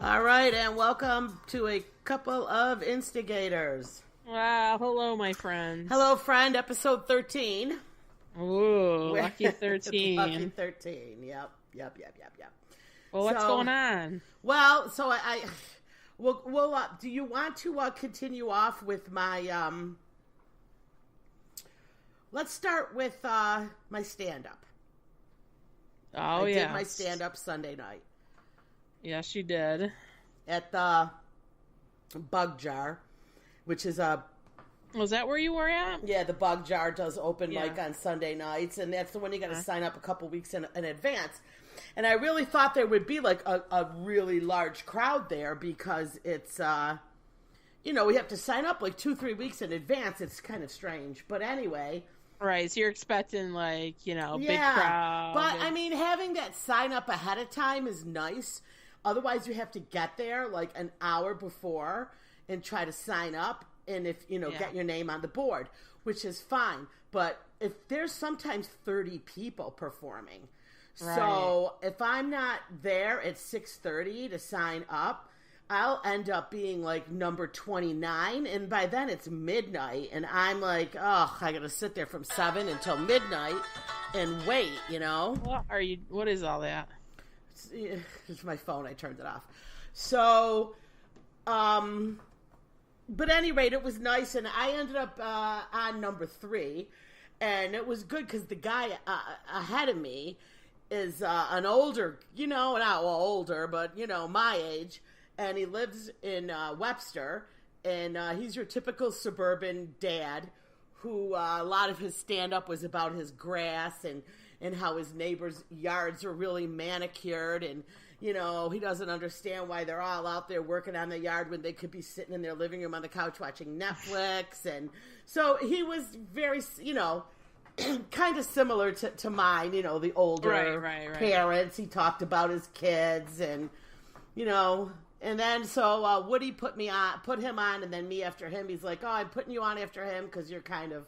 All right, and welcome to a couple of instigators. Wow, hello, my friends. Hello, friend, episode 13. Ooh, lucky 13. Lucky 13, yep. Well, what's going on? Well, so we'll do you want to continue off with my, let's start with my stand-up. Oh, I did my stand-up Sunday night. Yes, you did. At the Bug Jar, which is a... Was that where you were at? Yeah, the Bug Jar does open mic on Sunday nights, and that's the one you got to sign up a couple weeks in advance. And I really thought there would be like a really large crowd there because it's, we have to sign up like 2-3 weeks in advance. It's kind of strange. But anyway... Right, so you're expecting big crowd. But, I mean, having that sign up ahead of time is nice. Otherwise, you have to get there like an hour before and try to sign up and get your name on the board, which is fine. But if there's sometimes 30 people performing, so if I'm not there at 6:30 to sign up, I'll end up being like number 29, and by then it's midnight, and I'm like, oh, I gotta sit there from 7 until midnight and wait, What is all that? It's my phone. I turned it off. So, but at any rate, it was nice, and I ended up on number 3, and it was good because the guy ahead of me is an older, not older, but my age, and he lives in Webster, and he's your typical suburban dad who a lot of his stand-up was about his grass and how his neighbors' yards are really manicured, and, he doesn't understand why they're all out there working on the yard when they could be sitting in their living room on the couch watching Netflix. And so he was very, kind of similar to mine, the older parents. He talked about his kids and, and then so Woody put him on, and then me after him. He's like, oh, I'm putting you on after him because you're kind of,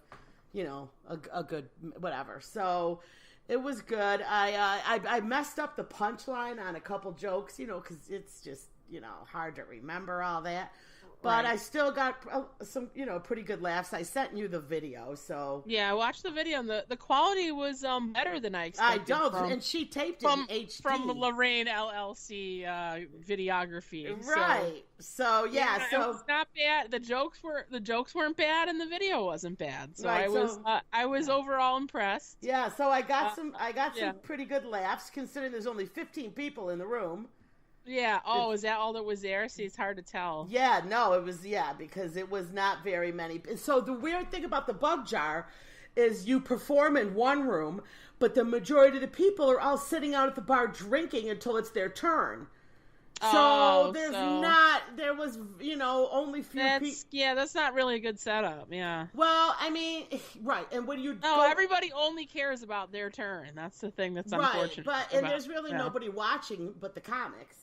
a good whatever. So it was good. I messed up the punchline on a couple jokes, because it's just, hard to remember all that. But I still got some, pretty good laughs. I sent you the video, so... Yeah, I watched the video, and the quality was better than I expected. And she taped it in HD. From Lorraine LLC videography. Right. So it was not bad. The jokes weren't bad, and the video wasn't bad. So I was overall impressed. Yeah, so I got some pretty good laughs, considering there's only 15 people in the room. Yeah. Oh, is that all that was there? See, it's hard to tell. Yeah, no, it was, because it was not very many. So the weird thing about the Bug Jar is you perform in one room, but the majority of the people are all sitting out at the bar drinking until it's their turn. So there was, only few people. Yeah, that's not really a good setup, yeah. Well, I mean, right, and when you everybody only cares about their turn. That's the thing that's unfortunate. And there's really nobody watching but the comics.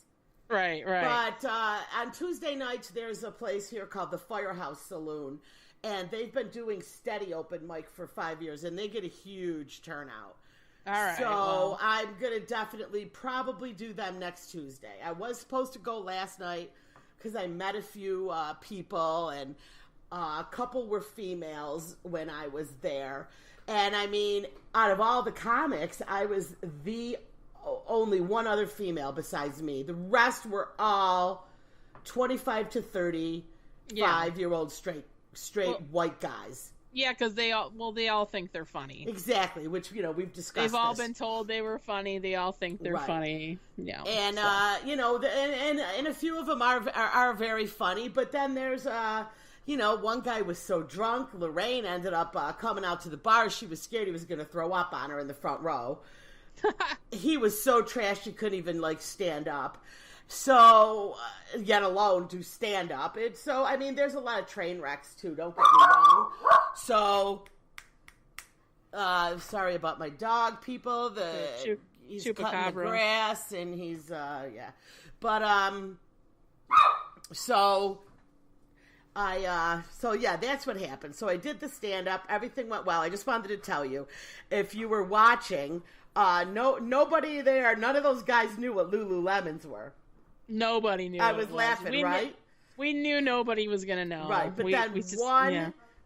Right. But on Tuesday nights, there's a place here called the Firehouse Saloon, and they've been doing steady open mic for 5 years, and they get a huge turnout. All right. So I'm going to probably do them next Tuesday. I was supposed to go last night because I met a few people, and a couple were females when I was there. And I mean, out of all the comics, I was only one other female besides me. The rest were all 25 to 35-year-old straight white guys. Yeah, because they all think they're funny. Exactly, which we've discussed. They've all been told they were funny. They all think they're funny. Yeah, and and a few of them are very funny. But then there's one guy was so drunk. Lorraine ended up coming out to the bar. She was scared he was going to throw up on her in the front row. He was so trashed he couldn't even stand up. So, yet alone do stand up. So, I mean, there's a lot of train wrecks too, don't get me wrong. So, sorry about my dog, people. He's cutting the grass, and he's, But, that's what happened. So I did the stand-up. Everything went well. I just wanted to tell you, if you were watching, nobody there, none of those guys knew what Lululemons were. Nobody knew. I was laughing, right? We knew nobody was gonna know. Right, but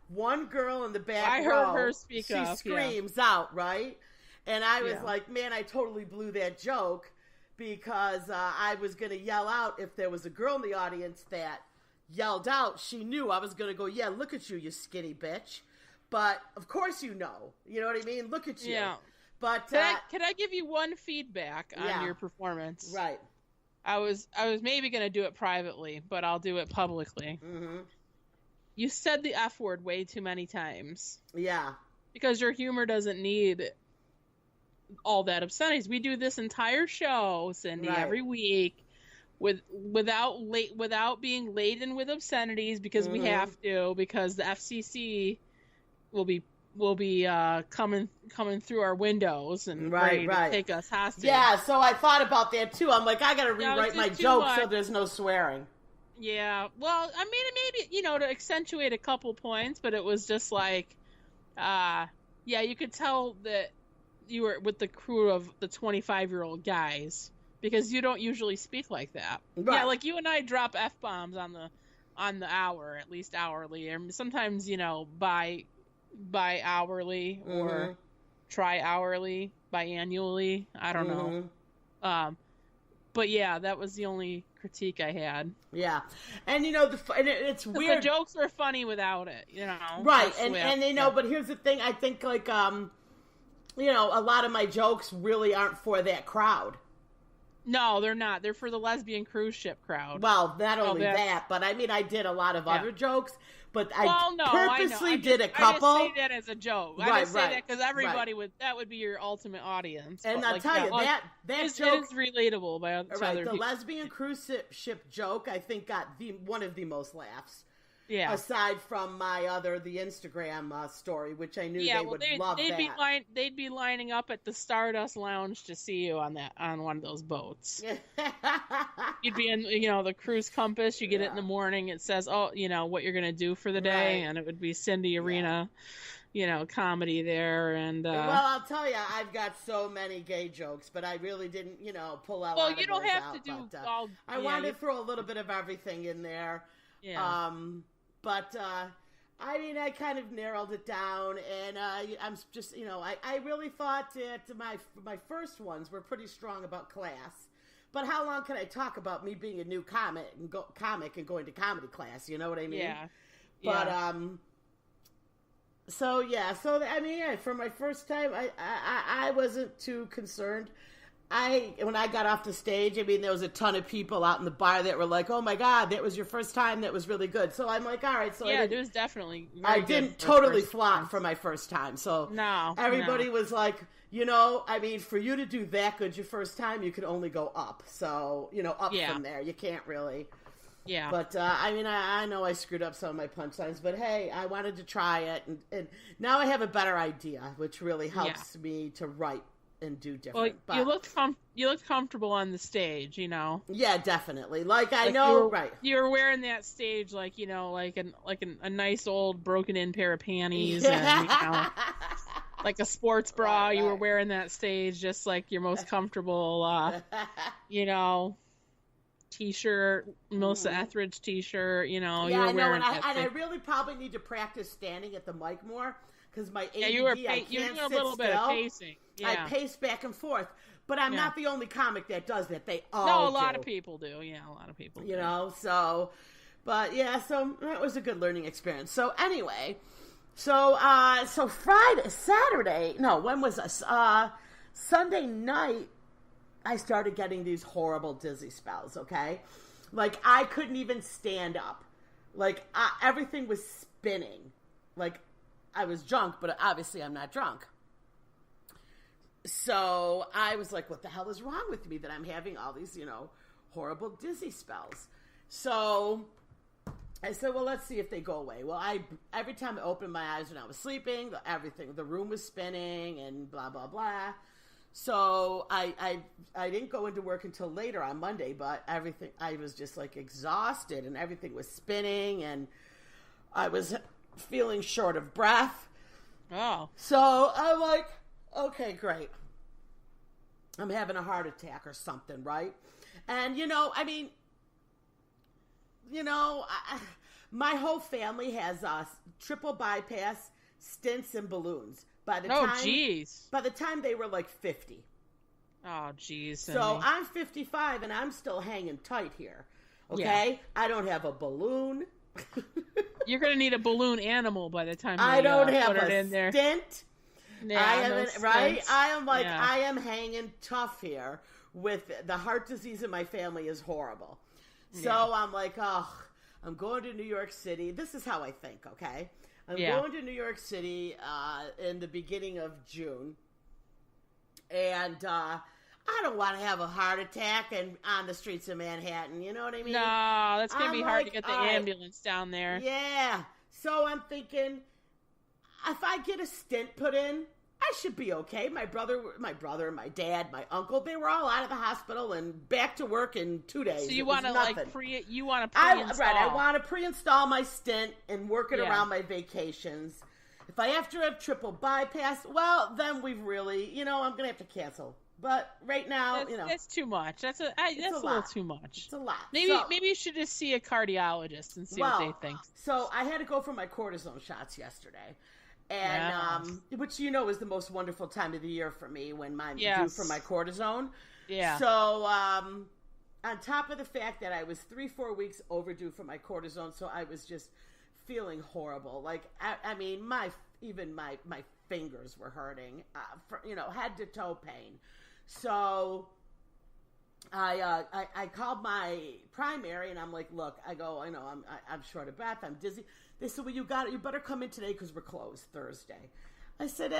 one girl in the back I row, heard her speak up. She screams out, right? And I was like, man, I totally blew that joke because I was gonna yell out if there was a girl in the audience that yelled out. She knew I was gonna go, yeah, look at you, you skinny bitch. But of course you know what I mean? Look at you. Yeah. But can I give you one feedback on your performance? Right. I was maybe going to do it privately, but I'll do it publicly. Mm-hmm. You said the F word way too many times. Yeah. Because your humor doesn't need all that obscenities. We do this entire show, Cindy, every week without being laden with obscenities because we have to, because the FCC will be coming through our windows and ready to take us hostage. Yeah, so I thought about that too. I'm like, I got to rewrite my jokes so there's no swearing. Yeah, well, I mean, maybe to accentuate a couple points, but it was just like, you could tell that you were with the crew of the 25-year-old guys because you don't usually speak like that. Right. Yeah, like you and I drop F-bombs on the hour, at least hourly, and sometimes bi-hourly or tri-hourly, biannually. I don't know. But yeah, that was the only critique I had. Yeah. And it's weird. The jokes were funny without it, Right. And but here's the thing. I think like, a lot of my jokes really aren't for that crowd. No, they're not. They're for the lesbian cruise ship crowd. Well, not only that, but I mean, I did a lot of other jokes, but I purposely did a couple. I just say that as a joke. I just say that because everybody that would be your ultimate audience. And I'll tell you, that joke is relatable by other the people. lesbian cruise ship joke, I think, got one of the most laughs. Yeah. Aside from the Instagram story, which I knew they would love that. They'd be lining up at the Stardust Lounge to see you on one of those boats. You'd be in, the cruise compass. You get it in the morning. It says, what you're going to do for the day. Right. And it would be Cindy Arena, comedy there. And well, I'll tell you, I've got so many gay jokes, but I really didn't, pull out. Well, you don't have to do all. I wanted to throw a little bit of everything in there. Yeah. But, I mean, I kind of narrowed it down, and I'm just, I really thought that my first ones were pretty strong about class. But how long can I talk about me being a new comic and going to comedy class? You know what I mean? Yeah. But, so I mean, for my first time, I wasn't too concerned. When I got off the stage, I mean, there was a ton of people out in the bar that were like, "Oh my God, that was your first time. That was really good." So I'm like, "All right." So it was definitely. I didn't totally flop for my first time. So everybody was like, I mean, for you to do that good your first time, you can only go up. So up from there, you can't really. Yeah. But I mean, I know I screwed up some of my punchlines, but hey, I wanted to try it, and now I have a better idea, which really helps me to write and do different. Well, you looked comfortable on the stage, Yeah, definitely. Like I know, you were wearing that stage like a nice old broken in pair of panties and like a sports bra. Right. You were wearing that stage just like your most comfortable, t-shirt, Melissa Etheridge t-shirt. Yeah, I know, and I really probably need to practice standing at the mic more. Because my ADD, I can't sit little bit of pacing. Yeah. I pace back and forth. But I'm not the only comic that does that. They all do. A lot of people do. Yeah, a lot of people do. So that was a good learning experience. So anyway, so when was this? Sunday night, I started getting these horrible dizzy spells, okay? Like, I couldn't even stand up. Like, everything was spinning. Like, I was drunk, but obviously I'm not drunk. So I was like, what the hell is wrong with me that I'm having all these, horrible dizzy spells? So I said, well, let's see if they go away. Well, every time I opened my eyes when I was sleeping, the room was spinning and blah, blah, blah. So I didn't go into work until later on Monday, but everything, I was just like exhausted and everything was spinning and I was feeling short of breath. Oh. So I'm like, okay, great. I'm having a heart attack or something, right? And, I mean, my whole family has triple bypass, stents, and balloons. By the time they were like 50. Oh, jeez. So I'm 55 and I'm still hanging tight here. Okay? Yeah. I don't have a balloon. You're going to need a balloon animal by the time I don't have put it in there. Stent. Yeah, I haven't, right? I am like, I am hanging tough here with the heart disease in my family is horrible. So I'm like, I'm going to New York City. This is how I think, okay? I'm going to New York City in the beginning of June. And I don't want to have a heart attack on the streets of Manhattan. You know what I mean? No, that's going to be hard to get the ambulance down there. Yeah. So I'm thinking, if I get a stent put in, I should be okay. My brother, my dad, my uncle, they were all out of the hospital and back to work in 2 days. So you want to pre-install. Right, I want to pre-install my stent and work it around my vacations. If I have to have triple bypass, well, then we've really, I'm going to have to cancel. But right now, that's too much. That's a little too much. It's a lot. Maybe you should just see a cardiologist and see what they think. So I had to go for my cortisone shots yesterday. And, which is the most wonderful time of the year for me when I'm due for my cortisone. Yeah. So, on top of the fact that I was 3-4 weeks overdue for my cortisone, so I was just feeling horrible. Like, I mean, my fingers were hurting, head to toe pain. So I called my primary and I'm like, look, I go, I'm short of breath, I'm dizzy. They said, well, you better come in today because we're closed Thursday. I said,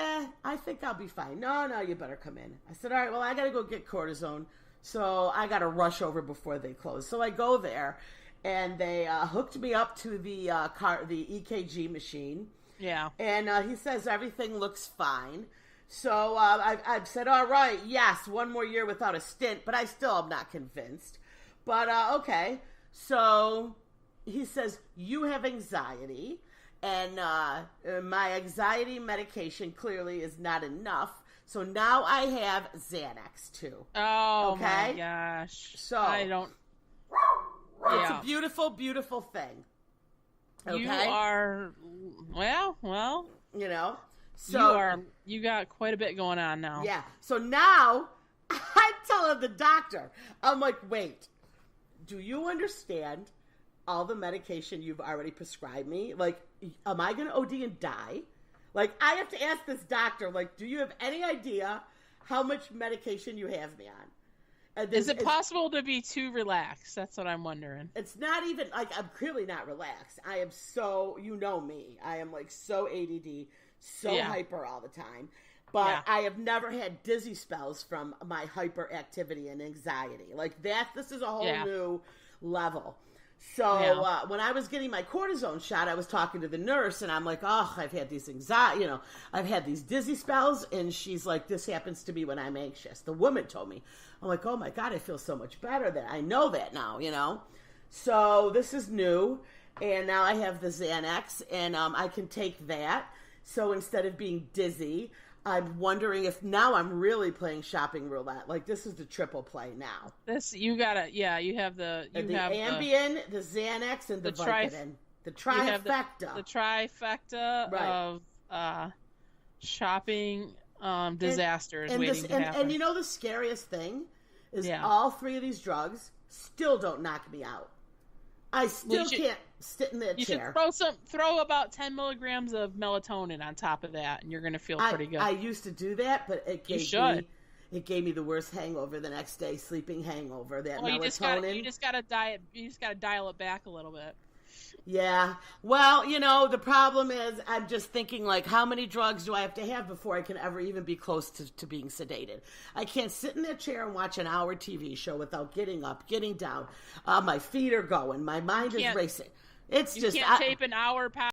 I think I'll be fine. No, you better come in. I said, all right, well, I got to go get cortisone. So I got to rush over before they close. So I go there and they hooked me up to the EKG machine. Yeah. And he says everything looks fine. So I've said, all right, yes, 1 more year without a stint, but I still am not convinced. But okay. So he says, you have anxiety, and my anxiety medication clearly is not enough. So now I have Xanax too. Oh, okay? My gosh. So I don't. It's a beautiful, beautiful thing. Okay? You are well. So you got quite a bit going on now. Yeah. So now I'm telling the doctor, I'm like, wait, do you understand all the medication you've already prescribed me? Like, am I going to OD and die? Like, I have to ask this doctor, like, do you have any idea how much medication you have me on? Is it possible to be too relaxed? That's what I'm wondering. It's not even, like, I'm clearly not relaxed. I am so, me. I am, like, so ADD, so hyper all the time. But I have never had dizzy spells from my hyperactivity and anxiety. Like, this is a whole new level. So when I was getting my cortisone shot, I was talking to the nurse, and I'm like, oh, I've had these anxiety, I've had these dizzy spells, and she's like, this happens to me when I'm anxious. The woman told me. I'm like, oh my God, I feel so much better that I know that now, So this is new, and now I have the Xanax, and I can take that. So instead of being dizzy, I'm wondering if now I'm really playing shopping roulette. Like, this is the triple play now. You have the Ambien, the Xanax, and the Vicodin. The trifecta. The trifecta of shopping disasters waiting to happen. And the scariest thing is all 3 of these drugs still don't knock me out. I still can't sit in that chair. You should throw about 10 milligrams of melatonin on top of that, and you're going to feel pretty good. I used to do that, but it gave me the worst hangover the next day, sleeping hangover. That melatonin. You just got to dial it back a little bit. Yeah. Well, the problem is I'm just thinking, like, how many drugs do I have to have before I can ever even be close to being sedated? I can't sit in that chair and watch an hour TV show without getting up, getting down. My feet are going. My mind is racing. You can't tape an hour past